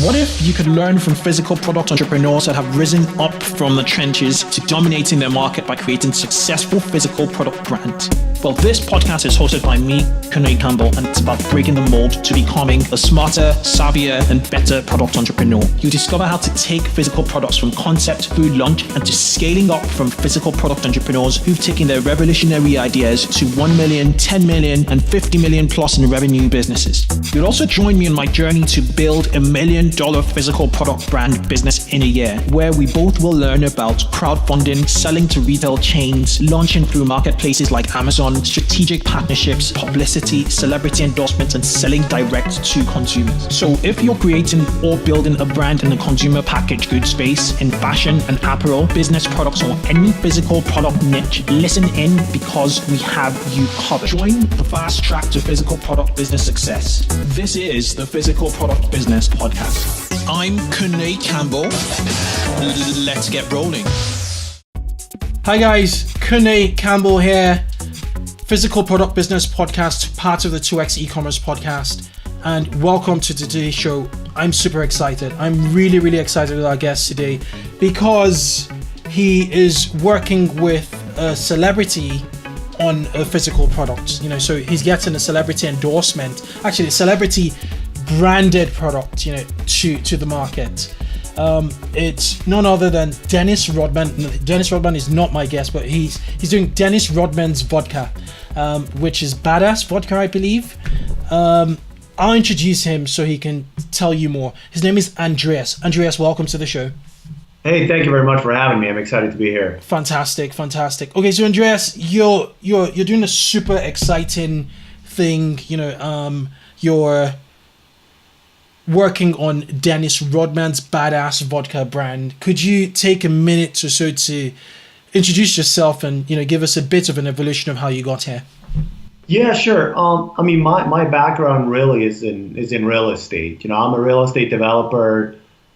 What if you could learn from physical product entrepreneurs that have risen up from the trenches to dominating their market by creating successful physical product brands? Well, this podcast is hosted by me, Kunle Campbell, and it's about breaking the mold to becoming a smarter, savvier, and better product entrepreneur. You discover how to take physical products from concept through launch and to scaling up from physical product entrepreneurs who've taken their revolutionary ideas to 1 million, 10 million, and 50 million plus in revenue businesses. You'll also join me on my journey to build $1 million physical product brand business in a year, where we both will learn about crowdfunding, selling to retail chains, launching through marketplaces like Amazon, strategic partnerships, publicity, celebrity endorsements, and selling direct to consumers. So if you're creating or building a brand in the consumer packaged goods space, in fashion and apparel, business products, or any physical product niche, listen in because we have you covered. Join the fast track to physical product business success. This is the Physical Product Business Podcast. I'm Kunle Campbell. Let's get rolling. Hi guys, Kunle Campbell here. Physical Product Business Podcast, part of the 2X e-commerce podcast. And welcome to today's show. I'm super excited. I'm really excited with our guest today because he is working with a celebrity on a physical product. So he's getting a celebrity endorsement, actually a celebrity branded product, to the market. It's none other than Dennis Rodman. Dennis Rodman is not my guest, but he's doing Dennis Rodman's vodka, which is badass vodka, I believe. I'll introduce him so he can tell you more. His name is Andreas. Andreas, welcome to the show. Hey, thank you very much for having me. I'm excited to be here. Fantastic. Okay, so Andreas, you're doing a super exciting thing. You're working on Dennis Rodman's badass vodka brand. Could you take a minute or so to introduce yourself and give us a bit of an evolution of how you got here? Yeah, sure. My background really is in real estate. I'm a real estate developer.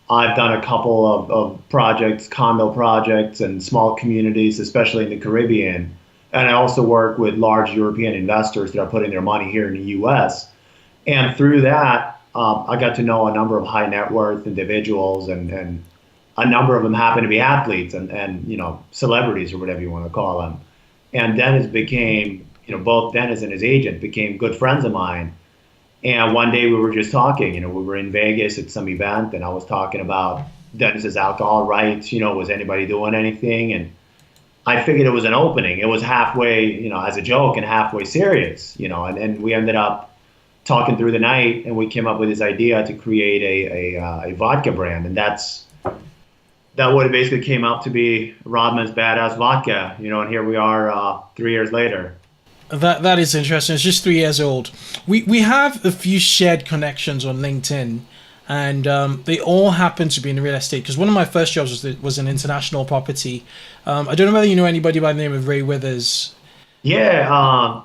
I've done a couple of projects, condo projects, and small communities, especially in the Caribbean. And I also work with large European investors that are putting their money here in the U.S. And through that, I got to know a number of high net worth individuals, and a number of them happen to be athletes and celebrities or whatever you want to call them. And Dennis became, both Dennis and his agent became good friends of mine. And one day we were just talking, we were in Vegas at some event, and I was talking about Dennis's alcohol rights, was anybody doing anything? And I figured it was an opening. It was halfway, as a joke and halfway serious, and we ended up talking through the night, and we came up with this idea to create a vodka brand, and that what it basically came out to be, Rodman's Badass Vodka, and here we are 3 years later. That is interesting. It's just 3 years old. We have a few shared connections on LinkedIn, and they all happen to be in real estate, because one of my first jobs was in international property. I don't know whether you know anybody by the name of Ray Withers. Yeah,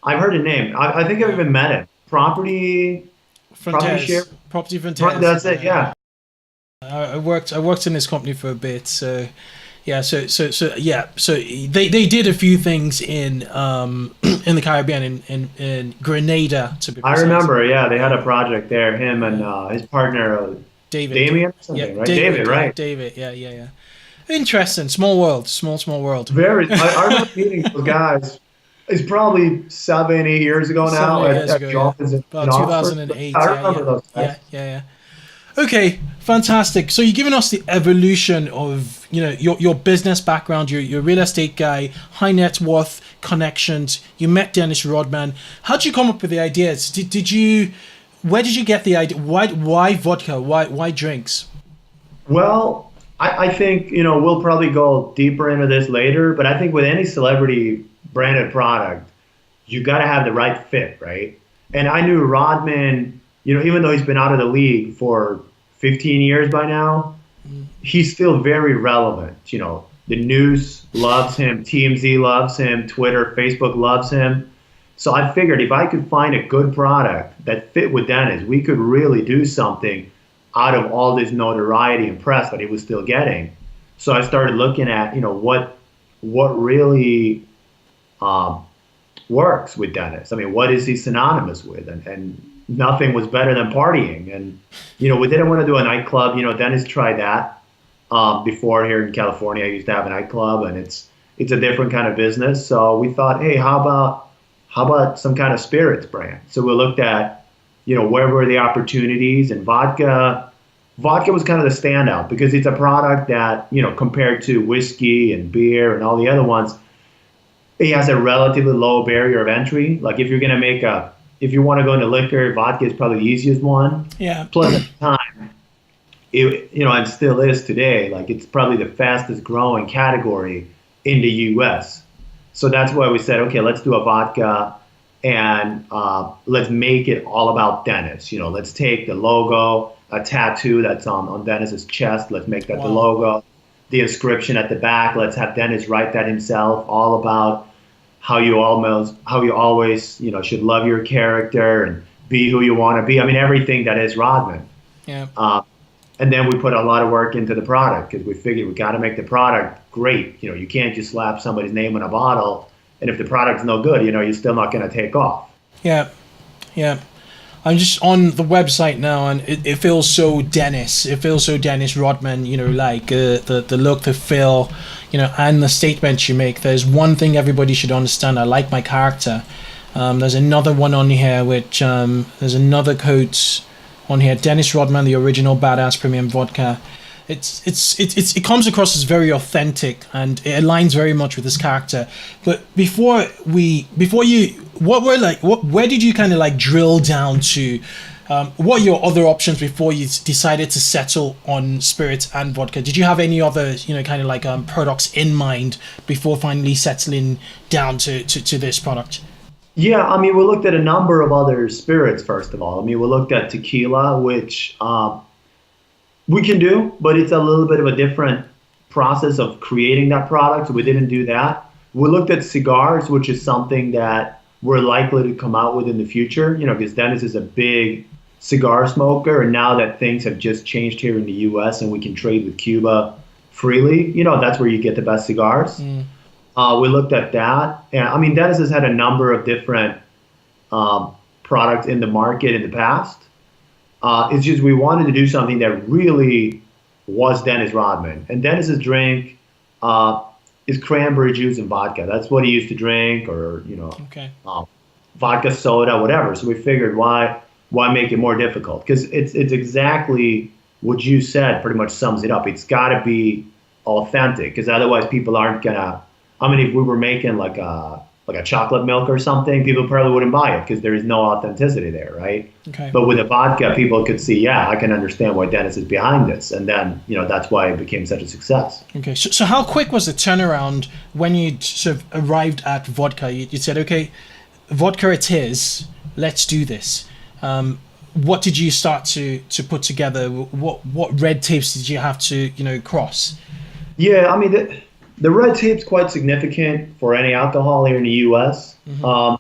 I've heard the name. I think I've even met him. Property Frontiers. That's it. Yeah. I worked in this company for a bit, so yeah. So they did a few things in the Caribbean, in Grenada, to be precise. I remember. Yeah, they had a project there. Him and his partner Damien, something, right? David, right? David. Yeah. Interesting. Small world. Small world. Very. I remember meeting those guys. It's probably 7-8 years ago now. 7 years ago, about 2008. I remember those guys. Yeah. Okay, fantastic. So you're giving us the evolution of your business background. You're a real estate guy, high net worth connections. You met Dennis Rodman. How did you come up with the ideas? Where did you get the idea? Why vodka? Why drinks? Well, I think we'll probably go deeper into this later, but I think with any celebrity branded product, you got to have the right fit, right? And I knew Rodman, even though he's been out of the league for 15 years by now, he's still very relevant. The news loves him, TMZ loves him, Twitter, Facebook loves him. So I figured if I could find a good product that fit with Dennis, we could really do something out of all this notoriety and press that he was still getting. So I started looking at, what really works with Dennis. I mean, what is he synonymous with? And nothing was better than partying. And, we didn't want to do a nightclub. Dennis tried that before here in California. I used to have a nightclub, and it's a different kind of business. So we thought, hey, how about some kind of spirits brand? So we looked at, where were the opportunities, and vodka was kind of the standout because it's a product that, compared to whiskey and beer and all the other ones, it has a relatively low barrier of entry. Like if you want to go into liquor, vodka is probably the easiest one. Yeah. Plus at the time, and still is today, like it's probably the fastest growing category in the U.S. So that's why we said, okay, let's do a vodka and let's make it all about Dennis. Let's take the logo, a tattoo that's on Dennis's chest. Let's make that the logo. The inscription at the back. Let's have Dennis write that himself. All about how you always should love your character and be who you want to be. I mean, everything that is Rodman. Yeah. And then we put a lot of work into the product because we figured we got to make the product great. You can't just slap somebody's name on a bottle, and if the product's no good, you're still not going to take off. Yeah. I'm just on the website now, and it feels so Dennis. It feels so Dennis Rodman. Like the look, the feel, and the statements you make. There's one thing everybody should understand. I like my character. There's another one on here, which there's another quote on here. Dennis Rodman, the original badass premium vodka. It comes across as very authentic, and it aligns very much with his character. But where did you kind of like drill down to? What are your other options before you decided to settle on spirits and vodka? Did you have any other, kind of like products in mind before finally settling down to this product? Yeah, I mean, we looked at a number of other spirits, first of all. I mean, we looked at tequila, which we can do, but it's a little bit of a different process of creating that product, so we didn't do that. We looked at cigars, which is something that we're likely to come out with in the future, because Dennis is a big cigar smoker, and now that things have just changed here in the U.S. and we can trade with Cuba freely, that's where you get the best cigars. We looked at that. And I mean, Dennis has had a number of different products in the market in the past. It's just we wanted to do something that really was Dennis Rodman. And Dennis's drink is cranberry juice and vodka. That's what he used to drink, or vodka soda, whatever. So we figured why make it more difficult? Because it's exactly what you said. Pretty much sums it up. It's got to be authentic, because otherwise people aren't gonna. I mean, if we were making like a chocolate milk or something, people probably wouldn't buy it because there is no authenticity there, right? Okay. But with the vodka, people could see, I can understand why Dennis is behind this, and then that's why it became such a success. Okay, so how quick was the turnaround when you sort of arrived at vodka? You said, okay, vodka it is, let's do this. What did you start to put together? What red tapes did you have to cross? Yeah, I mean the red tape's quite significant for any alcohol here in the U.S. Mm-hmm.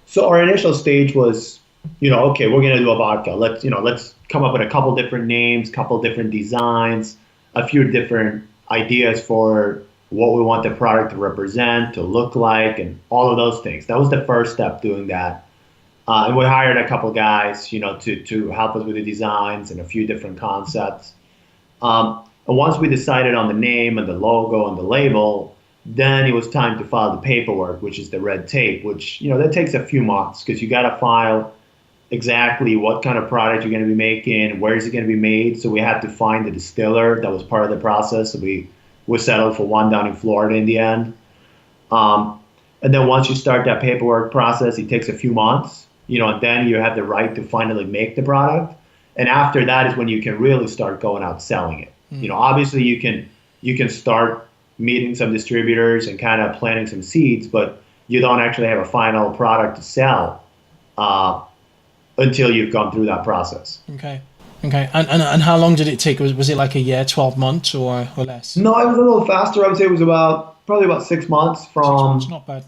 So our initial stage was, okay, we're gonna do a vodka. Let's come up with a couple different names, couple different designs, a few different ideas for what we want the product to represent, to look like, and all of those things. That was the first step, doing that. And we hired a couple guys, to help us with the designs and a few different concepts. And once we decided on the name and the logo and the label, then it was time to file the paperwork, which is the red tape, which, that takes a few months because you got to file exactly what kind of product you're going to be making, where is it going to be made. So we had to find the distiller. That was part of the process. So we settled for one down in Florida in the end. And then once you start that paperwork process, it takes a few months, and then you have the right to finally make the product. And after that is when you can really start going out selling it. Obviously you can start meeting some distributors and kind of planting some seeds, but you don't actually have a final product to sell until you've gone through that process. Okay. And how long did it take? Was it like a year, 12 months or less? No, it was a little faster. I would say it was probably about 6 months from. 6 months, not bad.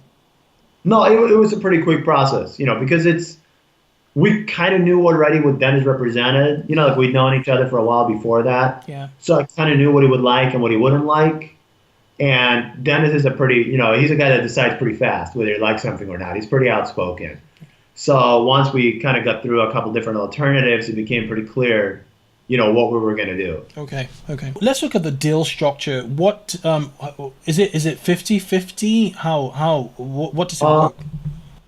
No, it was a pretty quick process, because we kind of knew already what Dennis represented. Like we'd known each other for a while before that. Yeah. So I kind of knew what he would like and what he wouldn't like. And Dennis is a pretty, he's a guy that decides pretty fast whether he likes something or not. He's pretty outspoken. So once we kind of got through a couple different alternatives, it became pretty clear, what we were going to do. Okay. Let's look at the deal structure. What is it? Is it 50-50? What does it work?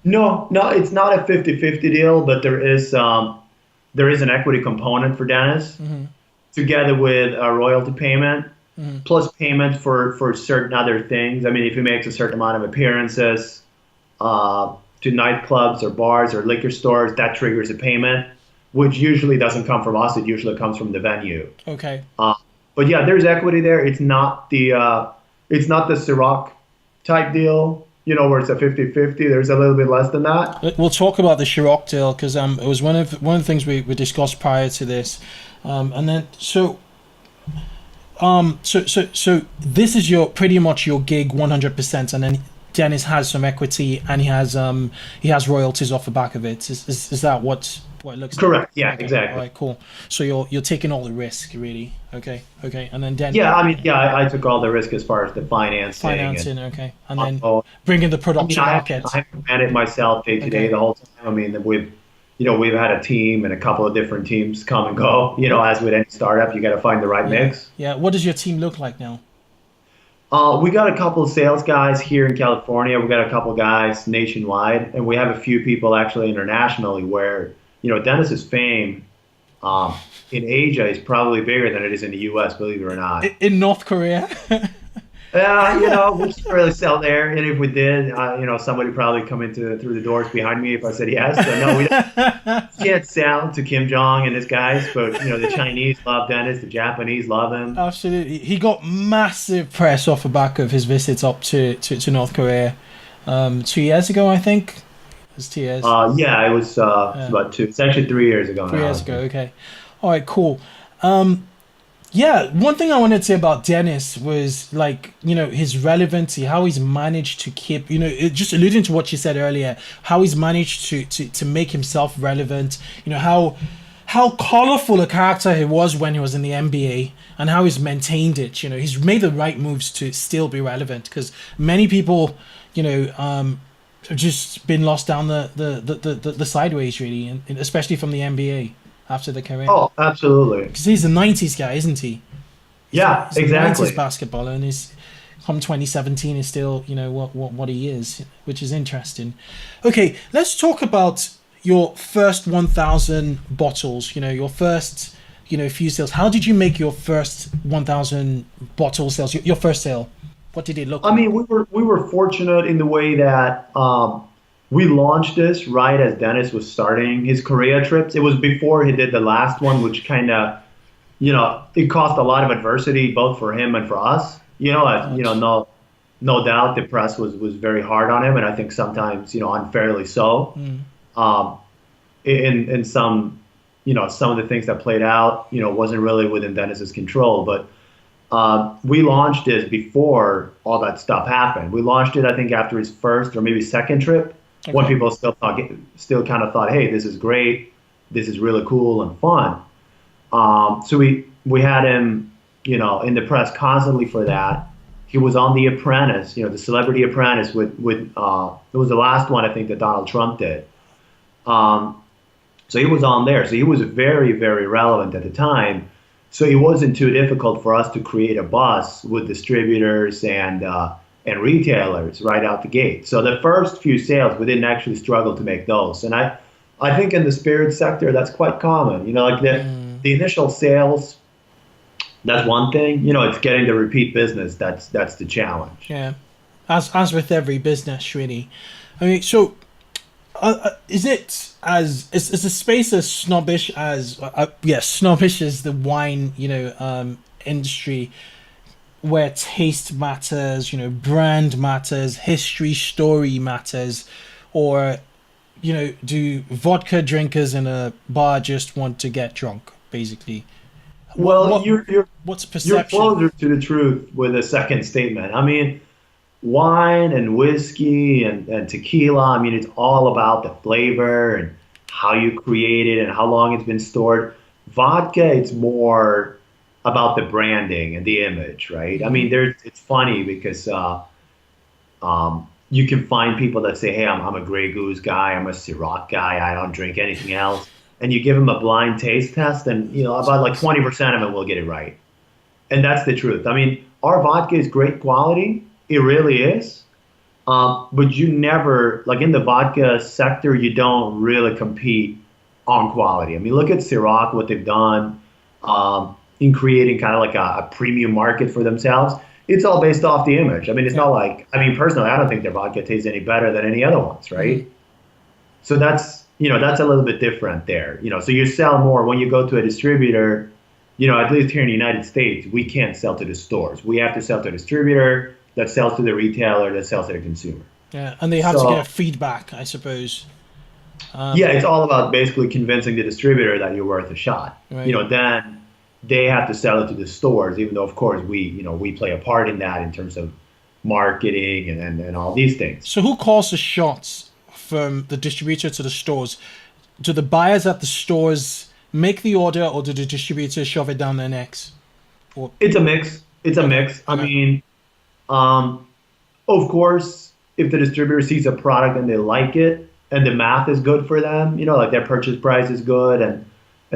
No, it's not a 50-50 deal, but there is an equity component for Dennis, together with a royalty payment, plus payment for certain other things. I mean, if he makes a certain amount of appearances to nightclubs or bars or liquor stores, that triggers a payment, which usually doesn't come from us. It usually comes from the venue. Okay. But yeah, there's equity there. It's not the Ciroc type deal, where it's a 50-50. There's a little bit less than that. We'll talk about the Ciroc deal because it was one of the things we discussed prior to this, and then so this is pretty much your gig 100%, and then Dennis has some equity and he has royalties off the back of it. Is that what it looks like? Correct. Yeah, okay. Exactly. All right, cool. So you're taking all the risk, really. Okay. And then Dennis. Yeah, I took all the risk as far as the financing. Okay. And then bringing the product to market. I ran it myself day to day the whole time. I mean, we've had a team and a couple of different teams come and go. As with any startup, you got to find the right mix. Yeah. What does your team look like now? We got a couple of sales guys here in California. We got a couple of guys nationwide, and we have a few people actually internationally where, Dennis's fame in Asia is probably bigger than it is in the U.S., believe it or not. In North Korea? We can't really sell there. And if we did, somebody probably come through the doors behind me if I said yes. So no, we can't sell to Kim Jong and his guys. But, the Chinese love Dennis. The Japanese love him. Absolutely. He got massive press off the back of his visits up to North Korea 2 years ago, I think. It was 2 years. Yeah, it was about 2. It's actually 3 years ago now. 3 years ago, okay. All right, cool. Yeah, one thing I wanted to say about Dennis was his relevancy, how he's managed to keep, just alluding to what you said earlier, how he's managed to make himself relevant, how colorful a character he was when he was in the NBA and how he's maintained it. He's made the right moves to still be relevant because many people, have just been lost down the sideways really, and especially from the NBA. After the career. Oh, absolutely. Because he's a 90s guy, isn't he? He's exactly. A 90s basketballer, and he's come 2017 is still, what he is, which is interesting. Okay, let's talk about your first 1,000 bottles. Your first, few sales. How did you make your first 1,000 bottle sales? Your first sale. What did it look like? I mean, we were fortunate in the way that. We launched this right as Dennis was starting his Korea trips. It was before he did the last one, which kind of, it caused a lot of adversity both for him and for us. No doubt the press was very hard on him, and I think sometimes, unfairly so. In some, some of the things that played out, wasn't really within Dennis's control. But we launched this before all that stuff happened. We launched it, I think, after his first or maybe second trip. Okay. When people still kind of thought, hey, this is great, this is really cool and fun. So we had him, in the press constantly for that. He was on The Apprentice, the Celebrity Apprentice with it was the last one I think that Donald Trump did. So he was on there. So he was very, very relevant at the time. So it wasn't too difficult for us to create a buzz with distributors and retailers right out the gate. So the first few sales, we didn't actually struggle to make those. And I think in the spirit sector, that's quite common. The initial sales, that's one thing. It's getting the repeat business. That's the challenge. Yeah, as with every business, really. I mean, so is the space as snobbish as snobbish as the wine industry? Where taste matters, brand matters, history, story matters, or, do vodka drinkers in a bar just want to get drunk, basically? Well, what's perception? You're closer to the truth with the second statement. I mean, wine and whiskey and tequila, I mean, it's all about the flavor and how you create it and how long it's been stored. Vodka, it's more about the branding and the image, right? I mean, it's funny because, you can find people that say, hey, I'm a Grey Goose guy, I'm a Ciroc guy, I don't drink anything else. And you give them a blind taste test, and about like 20% of them will get it right. And that's the truth. I mean, our vodka is great quality. It really is. But you never, like in the vodka sector, you don't really compete on quality. I mean, look at Ciroc, what they've done in creating kind of like a premium market for themselves. It's all based off the image. I mean, it's not like, I mean, personally, I don't think their vodka tastes any better than any other ones, right? Mm-hmm. So that's a little bit different there. So you sell more when you go to a distributor. At least here in the United States, we can't sell to the stores. We have to sell to a distributor that sells to the retailer that sells to the consumer. Yeah, and they have to get feedback, I suppose. It's all about basically convincing the distributor that you're worth a shot. Right. Then they have to sell it to the stores, even though, of course, we play a part in that in terms of marketing and all these things. So who calls the shots from the distributor to the stores? Do the buyers at the stores make the order, or do the distributors shove it down their necks? It's a mix. I mean, of course, if the distributor sees a product and they like it and the math is good for them, like their purchase price is good and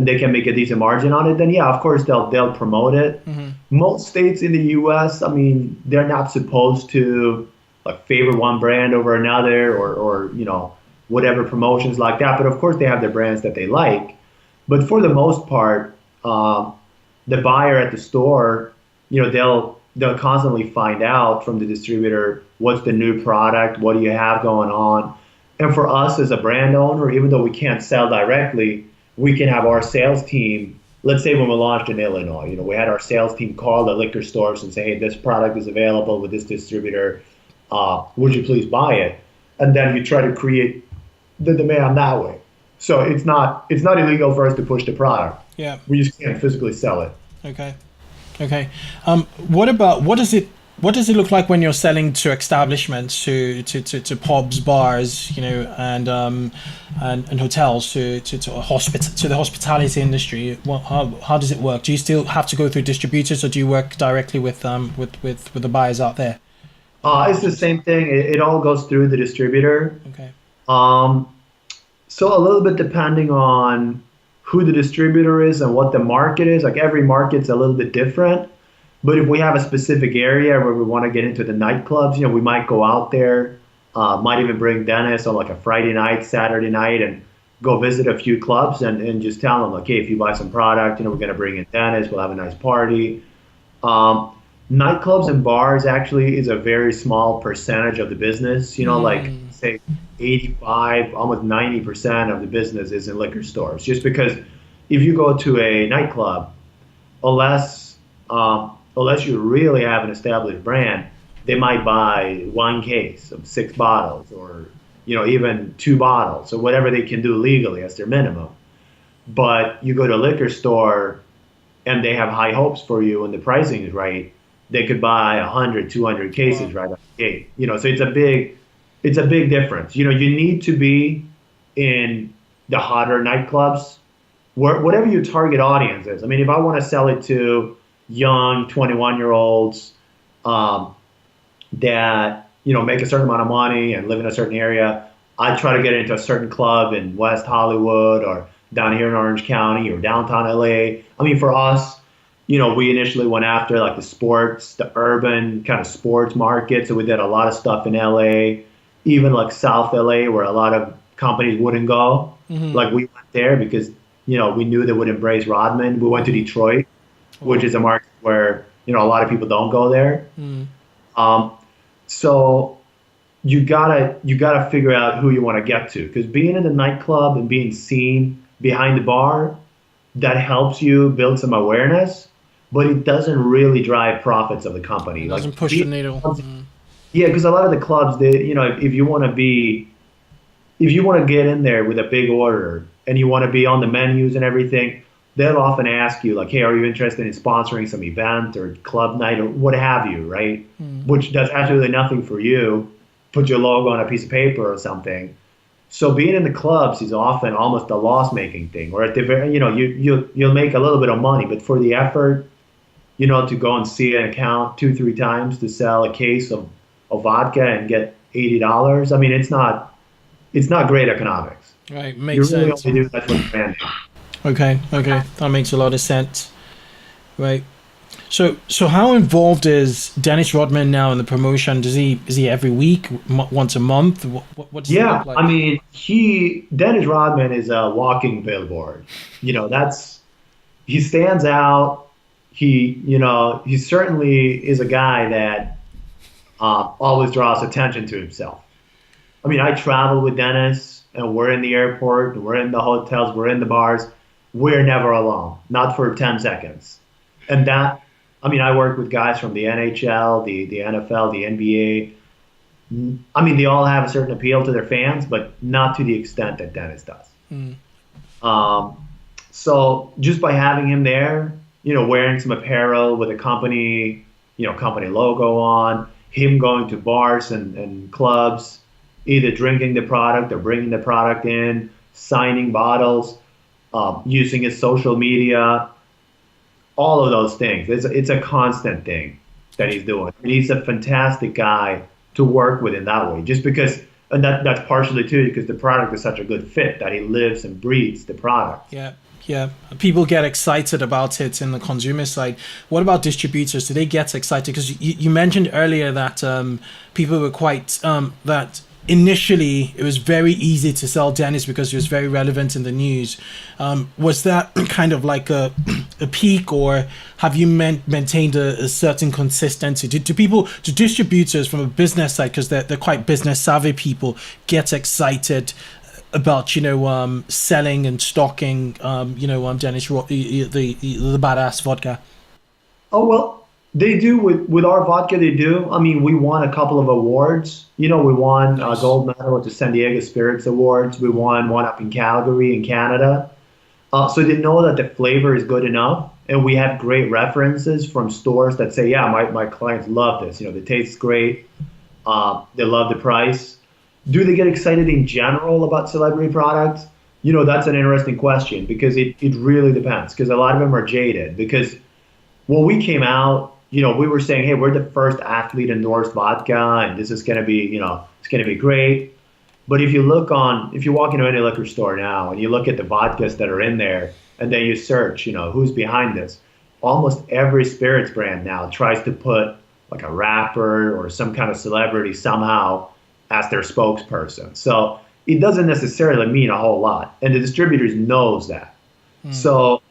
they can make a decent margin on it, then yeah, of course they'll promote it. Mm-hmm. Most states in the U.S., I mean, they're not supposed to like favor one brand over another or whatever promotions like that. But of course they have their brands that they like. But for the most part, the buyer at the store, they'll constantly find out from the distributor what's the new product, what do you have going on. And for us as a brand owner, even though we can't sell directly, we can have our sales team. Let's say when we launched in Illinois, we had our sales team call the liquor stores and say, hey, this product is available with this distributor. Would you please buy it? And then you try to create the demand that way. So it's not illegal for us to push the product. Yeah. We just can't physically sell it. Okay. What does it look like when you're selling to establishments, to pubs, bars, and hotels, to the hospitality industry? How does it work? Do you still have to go through distributors, or do you work directly with the buyers out there? It's the same thing. It all goes through the distributor. Okay. So a little bit depending on who the distributor is and what the market is. Like every market's a little bit different. But if we have a specific area where we want to get into the nightclubs, we might go out there, might even bring Dennis on like a Friday night, Saturday night, and go visit a few clubs and just tell them, like, hey, if you buy some product, we're going to bring in Dennis, we'll have a nice party. Nightclubs and bars actually is a very small percentage of the business, like say 85, almost 90% of the business is in liquor stores. Just because if you go to a nightclub, unless you really have an established brand, they might buy one case of 6 bottles or, even 2 bottles or whatever they can do legally as their minimum. But you go to a liquor store and they have high hopes for you and the pricing is right, they could buy 100, 200 cases right out the gate. So it's a big difference. You need to be in the hotter nightclubs, whatever your target audience is. I mean, if I want to sell it to young 21-year-olds that make a certain amount of money and live in a certain area, I try to get into a certain club in West Hollywood or down here in Orange County or downtown LA. I mean, for us, we initially went after like the urban kind of sports market. So we did a lot of stuff in LA, even like South LA, where a lot of companies wouldn't go. Mm-hmm. Like we went there because we knew they would embrace Rodman. We went to Detroit, which is a market where a lot of people don't go there. So you gotta figure out who you want to get to, because being in the nightclub and being seen behind the bar, that helps you build some awareness, but it doesn't really drive profits of the company. It doesn't push the needle. Yeah, because a lot of the clubs, if you want to get in there with a big order and you want to be on the menus and everything, they'll often ask you, like, hey, are you interested in sponsoring some event or club night or what have you, right? Which does absolutely nothing for you. Put your logo on a piece of paper or something. So being in the clubs is often almost a loss-making thing, or at the very, you'll make a little bit of money, but for the effort, to go and see an account 2-3 times to sell a case of vodka and get $80. I mean, it's not great economics. Right, makes You really sense. only do that for branding. Okay, that makes a lot of sense. Right. So how involved is Dennis Rodman now in the promotion? Is he every week, once a month? What does it Yeah, look like? I mean, Dennis Rodman is a walking billboard. He stands out. He certainly is a guy that always draws attention to himself. I mean, I travel with Dennis, and we're in the airport, we're in the hotels, we're in the bars. We're never alone, not for 10 seconds. And I work with guys from the NHL, the NFL, the NBA. I mean, they all have a certain appeal to their fans, but not to the extent that Dennis does. So just by having him there, wearing some apparel with a company logo on, him going to bars and clubs, either drinking the product or bringing the product in, signing bottles, using his social media, all of those things. It's a constant thing that he's doing. And he's a fantastic guy to work with in that way, just because, and that's partially too because the product is such a good fit that he lives and breathes the product. Yeah. People get excited about it in the consumer side. What about distributors? Do they get excited? Because you mentioned earlier that people were quite that initially it was very easy to sell Dennis because he was very relevant in the news. Was that kind of like a peak, or have you maintained a certain consistency? Do distributors from a business side, because they're quite business savvy people, get excited about selling and stocking Dennis the badass vodka? Oh, well, they do with our vodka. They do. I mean, we won a couple of awards. We won a gold medal at the San Diego Spirits Awards. We won one up in Calgary in Canada. So they know that the flavor is good enough, and we have great references from stores that say, yeah, my clients love this. The taste's great. They love the price. Do they get excited in general about celebrity products? That's an interesting question, because it really depends, because a lot of them are jaded. Because when we came out, we were saying, hey, we're the first athlete endorsed vodka, and this is going to be, it's going to be great. But if you walk into any liquor store now and you look at the vodkas that are in there, and then you search, who's behind this, almost every spirits brand now tries to put like a rapper or some kind of celebrity somehow as their spokesperson. So it doesn't necessarily mean a whole lot. And the distributors knows that. So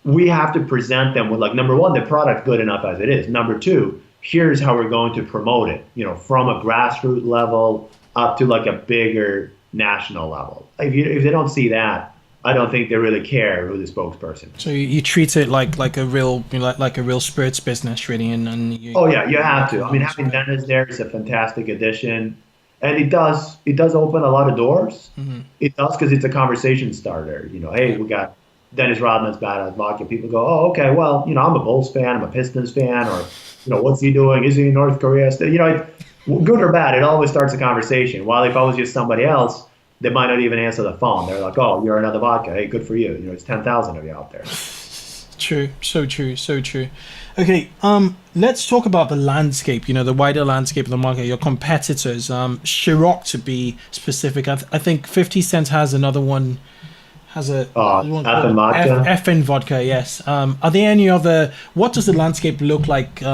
we have to present them with, like, number one, the product's good enough as it is. Number two, here's how we're going to promote it, from a grassroots level up to like a bigger national level. If they don't see that, I don't think they really care who the spokesperson is. So you treat it like a real like a real spirits business, really, and you have to. I mean, having Dennis there is a fantastic addition, and it does open a lot of doors. It does, because it's a conversation starter. Hey, we got Dennis Rodman's badass vodka. People go, oh, okay, well, I'm a Bulls fan, I'm a Pistons fan, or what's he doing? Is he in North Korea? Good or bad, it always starts a conversation. While if I was just somebody else, they might not even answer the phone. They're like, oh, you're another vodka. Hey, good for you. It's 10,000 of you out there. True. So true. Okay, let's talk about the landscape, the wider landscape of the market, your competitors. Ciroc, to be specific. I think 50 Cent has another one, has a... FN Vodka? FN Vodka, yes. Are there any other... What does the landscape look like,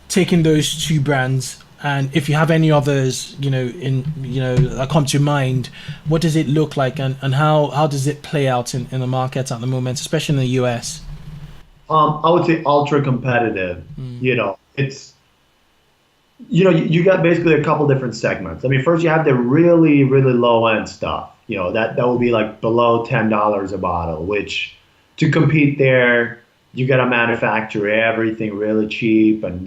taking those two brands? And if you have any others, that come to mind, what does it look like, and how does it play out in the market at the moment, especially in the US? I would say ultra competitive. It's you got basically a couple different segments. I mean, first you have the really, really low end stuff. That will be like below $10 a bottle, which to compete there, you got to manufacture everything really cheap, and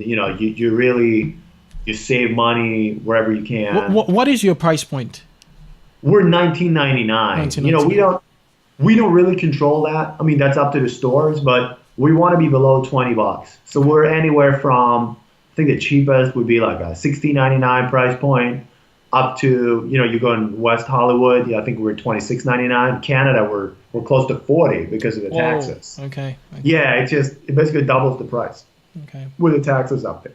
you save money wherever you can. What is your price point? We're $19.99. We don't really control that. I mean, that's up to the stores, but we want to be below $20. So we're anywhere from, I think the cheapest would be like a $16.99 price point up to, you go in West Hollywood. I think we're $26.99. Canada, we're close to $40 because of the taxes. Okay. Yeah, it basically doubles the price. Okay. With the taxes up there.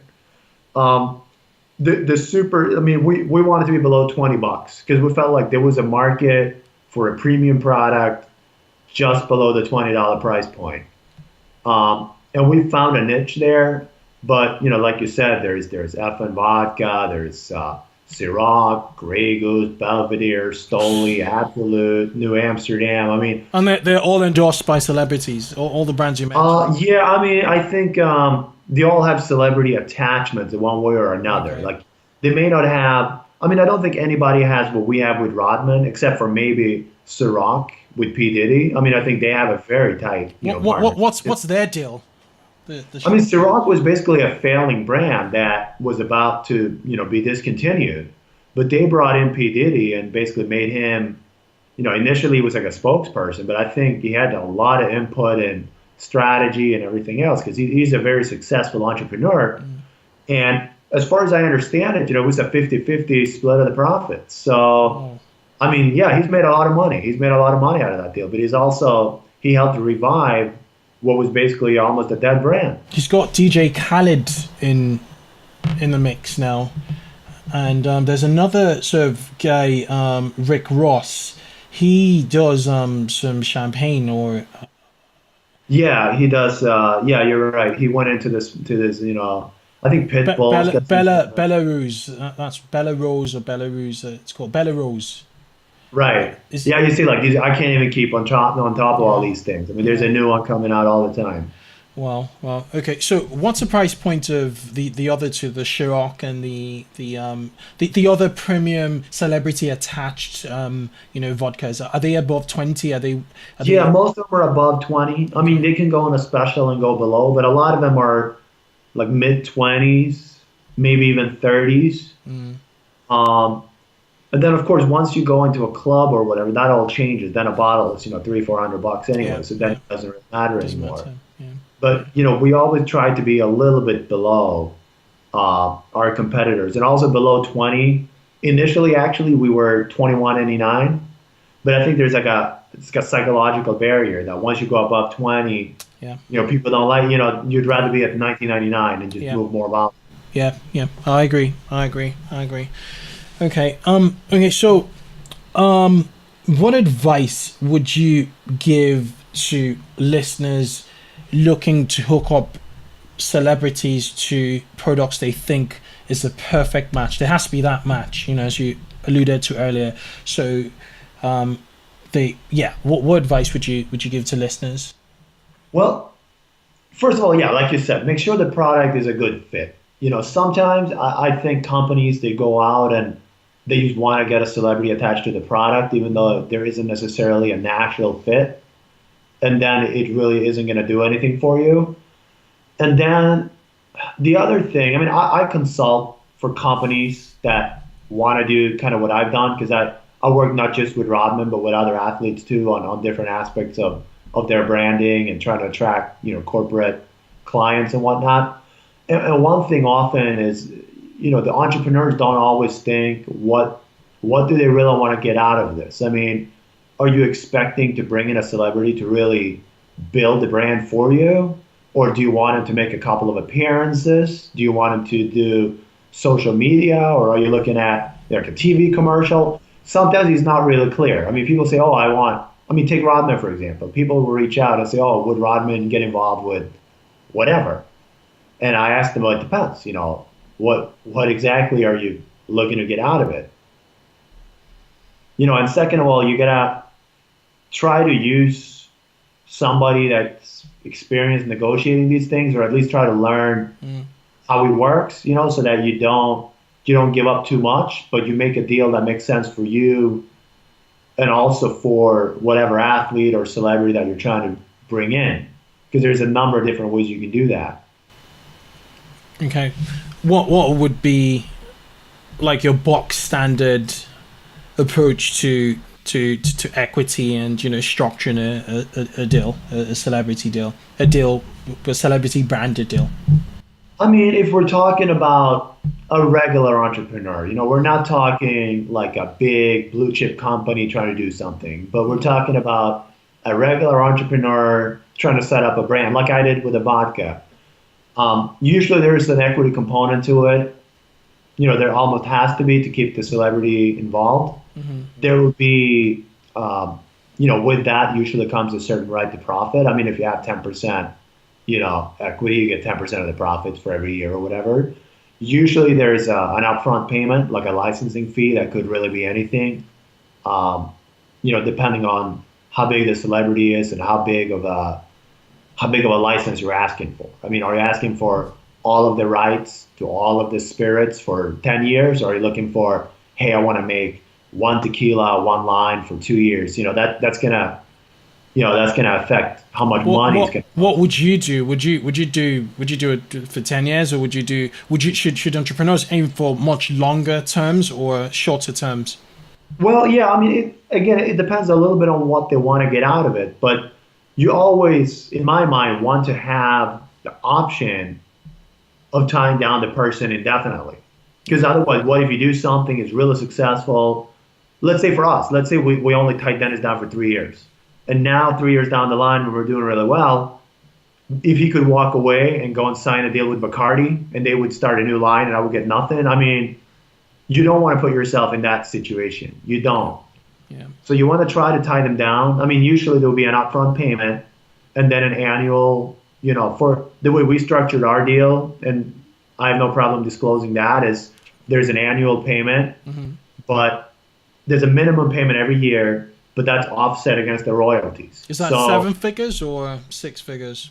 the super. I mean, we wanted to be below $20 because we felt like there was a market for a premium product just below the $20 price point. And we found a niche there. But like you said, there's FN Vodka, there's Ciroc, Grey Goose, Belvedere, Stoli, Absolute, New Amsterdam. I mean, And they're all endorsed by celebrities, all the brands you mentioned. yeah, I mean, I think they all have celebrity attachments in one way or another. Okay. Like they may not have. I mean, I don't think anybody has what we have with Rodman, except for maybe Ciroc with P Diddy. I mean, I think they have a very tight. What's their deal? I mean, Ciroc was basically a failing brand that was about to, be discontinued. But they brought in P. Diddy and basically made him, initially he was like a spokesperson, but I think he had a lot of input and strategy and everything else because he's a very successful entrepreneur. And as far as I understand it, it was a 50-50 split of the profits. So, I mean, yeah, he's made a lot of money. He's made a lot of money out of that deal, but he helped to revive what was basically almost a dead brand. He's got DJ Khaled in the mix now, and there's another sort of guy, Rick Ross. He does some champagne or. Yeah, he does. Yeah, you're right. He went into this I think Pitbull. Belarus. That's Belarus or Belarus. It's called Belarus. Right. Yeah, you see, like these, I can't even keep on top of all these things. I mean, there's a new one coming out all the time. Well, okay. So, what's the price point of the other two, the Ciroc and the other premium celebrity attached, vodkas? Are they above 20? Yeah, most of them are above 20. I mean, they can go on a special and go below, but a lot of them are like mid 20s, maybe even 30s. And then, of course, once you go into a club or whatever, that all changes. Then a bottle is, $300-400 anyway. Yeah, so then it doesn't really matter anymore. Yeah. But, we always try to be a little bit below our competitors and also below 20. Initially, actually, we were $21.99. But I think there's it's like a psychological barrier that once you go above 20, people don't like, you'd rather be at $19.99 and just move more volume. Yeah. I agree. Okay. So, what advice would you give to listeners looking to hook up celebrities to products they think is the perfect match? There has to be that match, as you alluded to earlier. So, what advice would you give to listeners? Well, first of all, like you said, make sure the product is a good fit. Sometimes I think companies, they go out and they just want to get a celebrity attached to the product, even though there isn't necessarily a natural fit. And then it really isn't going to do anything for you. And then the other thing, I mean, I consult for companies that want to do kind of what I've done, because I work not just with Rodman, but with other athletes too on different aspects of their branding and trying to attract, corporate clients and whatnot. And one thing often is, the entrepreneurs don't always think, what do they really want to get out of this? I mean, are you expecting to bring in a celebrity to really build the brand for you? Or do you want him to make a couple of appearances? Do you want him to do social media? Or are you looking at like a TV commercial? Sometimes he's not really clear. I mean, people say, take Rodman, for example. People will reach out and say, would Rodman get involved with whatever? And I asked them, well, it depends, what exactly are you looking to get out of it? And second of all, you gotta try to use somebody that's experienced negotiating these things, or at least try to learn how it works, so that you don't give up too much, but you make a deal that makes sense for you and also for whatever athlete or celebrity that you're trying to bring in, because there's a number of different ways you can do that. Okay. What would be like your box standard approach to equity and structuring a deal, a celebrity deal, a celebrity branded deal? I mean, if we're talking about a regular entrepreneur, we're not talking like a big blue chip company trying to do something, but we're talking about a regular entrepreneur trying to set up a brand, like I did with the vodka. Usually there's an equity component to it. there almost has to be to keep the celebrity involved. There will be, with that usually comes a certain right to profit. I mean, if you have 10%, equity, you get 10% of the profits for every year or whatever. Usually there's an upfront payment, like a licensing fee that could really be anything, depending on how big the celebrity is and how big of a license you're asking for. I mean, are you asking for all of the rights to all of the spirits for 10 years? Or are you looking for, hey, I want to make one tequila, one line for 2 years? That's gonna affect how much money is gonna. What would you do? Would you do it for 10 years, or should entrepreneurs aim for much longer terms or shorter terms? Well, yeah, I mean, it depends a little bit on what they want to get out of it, but you always, in my mind, want to have the option of tying down the person indefinitely. Because otherwise, what if you do something is really successful? Let's say for us, we only tied Dennis down for 3 years. And now 3 years down the line, when we're doing really well, if he could walk away and go and sign a deal with Bacardi and they would start a new line and I would get nothing, I mean, you don't want to put yourself in that situation. You don't. Yeah. So you want to try to tie them down. I mean, usually there will be an upfront payment and then an annual, for the way we structured our deal, and I have no problem disclosing that, is there's an annual payment, but there's a minimum payment every year, but that's offset against the royalties. Is that 7 figures or 6 figures?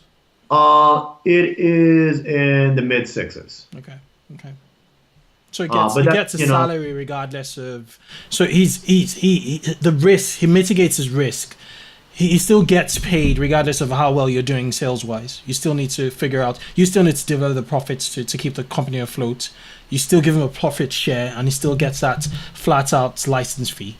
It is in the mid sixes. Okay. So he gets a salary regardless of. So he mitigates his risk. He still gets paid regardless of how well you're doing sales wise. You still need to develop the profits to keep the company afloat. You still give him a profit share, and he still gets that flat out license fee.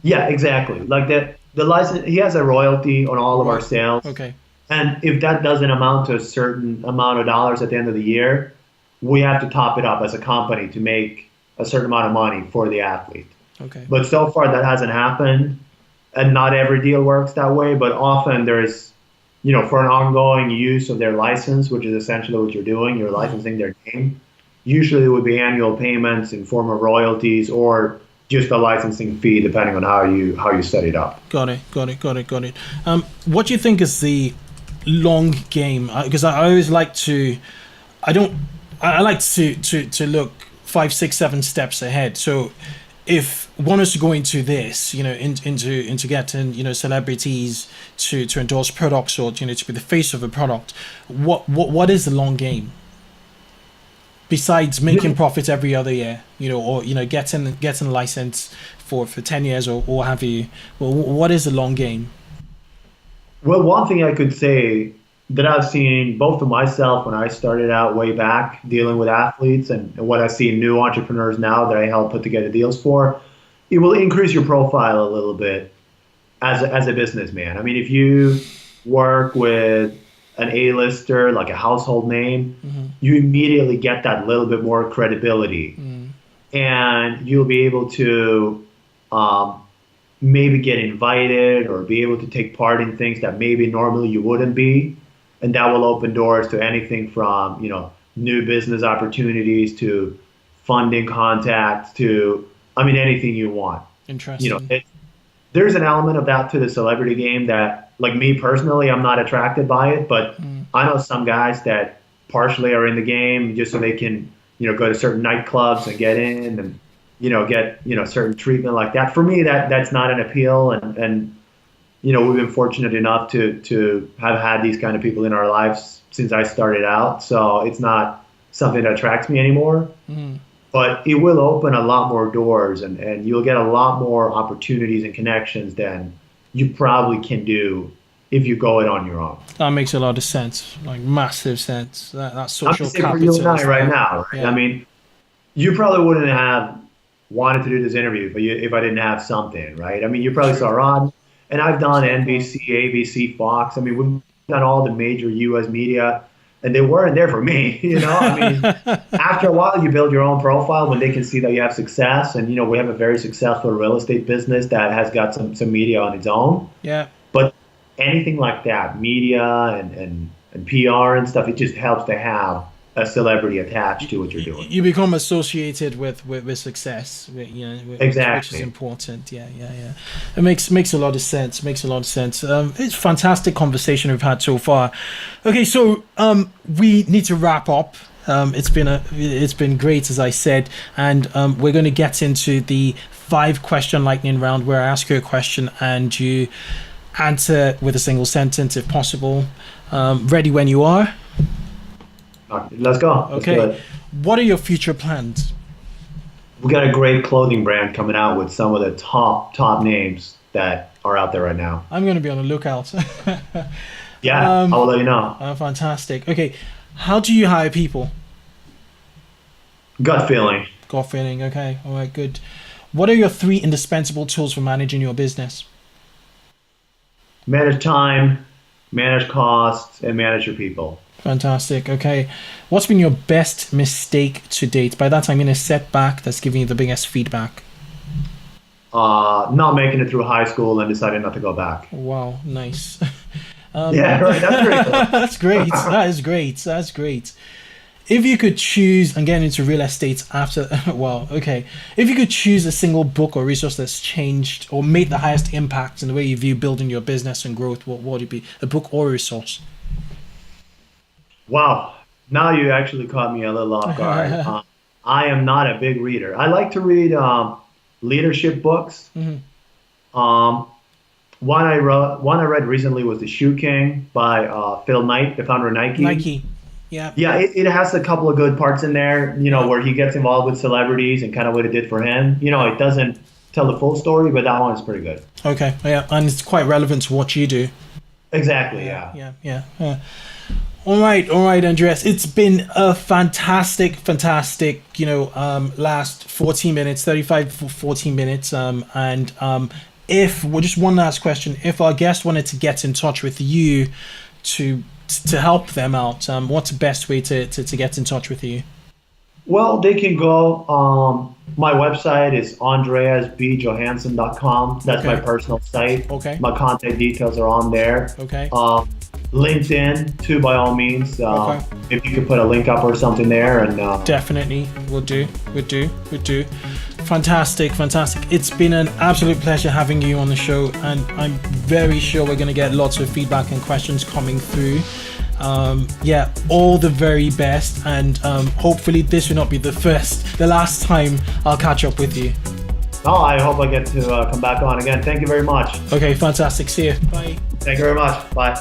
Yeah, exactly. Like the license, he has a royalty on all of our sales. Okay. And if that doesn't amount to a certain amount of dollars at the end of the year, we have to top it up as a company to make a certain amount of money for the athlete. Okay. But so far that hasn't happened, and not every deal works that way, but often there's, for an ongoing use of their license, which is essentially what you're doing, you're licensing their name. Usually it would be annual payments in form of royalties or just a licensing fee, depending on how you set it up. Got it. What do you think is the long game? Because I always like to, I like to look 5, 6, 7 steps ahead. So if one is to go into this, into getting, celebrities to endorse products or, to be the face of a product, what is the long game? Besides making profits every other year, or getting a license for 10 years or have you, well, what is the long game? Well, one thing I could say that I've seen both of myself when I started out way back dealing with athletes and what I see in new entrepreneurs now that I help put together deals for, it will increase your profile a little bit as a businessman. I mean, if you work with an A-lister, like a household name, you immediately get that little bit more credibility. And you'll be able to maybe get invited or be able to take part in things that maybe normally you wouldn't be. And that will open doors to anything from, new business opportunities to funding contacts to, anything you want. Interesting. There's an element of that to the celebrity game that, like me personally, I'm not attracted by it, but I know some guys that partially are in the game just so they can, go to certain nightclubs and get in and, get, certain treatment like that. For me, that's not an appeal. And we've been fortunate enough to have had these kind of people in our lives since I started out. So it's not something that attracts me anymore. But it will open a lot more doors and you'll get a lot more opportunities and connections than you probably can do if you go it on your own. That makes a lot of sense, like massive sense. That social capital. For you and I right now, right? Yeah. I mean, you probably wouldn't have wanted to do this interview if I didn't have something, right? I mean, you probably saw Rod, and I've done NBC, ABC, Fox. I mean, we've done all the major U.S. media, and they weren't there for me, I mean, after a while, you build your own profile when they can see that you have success. And, we have a very successful real estate business that has got some media on its own. Yeah. But anything like that, media and PR and stuff, it just helps to have a celebrity attached to what you're doing. You become associated with success, Exactly. which is important. Yeah. It makes a lot of sense. It's a fantastic conversation we've had so far. Okay, so we need to wrap up. It's been great, as I said, and we're going to get into the 5-question lightning round, where I ask you a question and you answer with a single sentence, if possible. Ready when you are. Let's go. Let's do Okay. it. What are your future plans? We got a great clothing brand coming out with some of the top names that are out there right now. I'm going to be on the lookout. Yeah, I'll let you know. Fantastic. Okay. How do you hire people? Gut feeling. Gut feeling. Okay. All right. Good. What are your 3 indispensable tools for managing your business? Manage time, manage costs, and manage your people. Fantastic. Okay. What's been your best mistake to date? By that I mean a setback that's giving you the biggest feedback. Not making it through high school and deciding not to go back. Wow. Nice. Yeah, right. That's great. That's great. That's great. If you could choose, and getting into real estate after, if you could choose a single book or resource that's changed or made the highest impact in the way you view building your business and growth, what would it be? A book or a resource? Wow. Now you actually caught me a little off guard. I am not a big reader. I like to read leadership books. Mm-hmm. One I read recently was The Shoe King by Phil Knight, the founder of Nike. Nike. Yeah. Yeah, it has a couple of good parts in there, where he gets involved with celebrities and kind of what it did for him. It doesn't tell the full story, but that one is pretty good. Okay. Yeah, and it's quite relevant to what you do. Exactly, yeah. Yeah. All right, Andreas. It's been a fantastic, last 14 minutes, 35 for 14 minutes. Just one last question. If our guest wanted to get in touch with you to help them out, what's the best way to get in touch with you? Well, they can go. My website is andreasbjohansson.com. That's Okay. my personal site. Okay. My contact details are on there. Okay. LinkedIn, too, by all means. Okay. If you could put a link up or something there, and Definitely, we'll do. Fantastic. It's been an absolute pleasure having you on the show, and I'm very sure we're going to get lots of feedback and questions coming through. All the very best, and hopefully this will not be the last time I'll catch up with you. I hope I get to come back on again. Thank you very much. Okay, fantastic. See you. Bye. Thank you very much. Bye.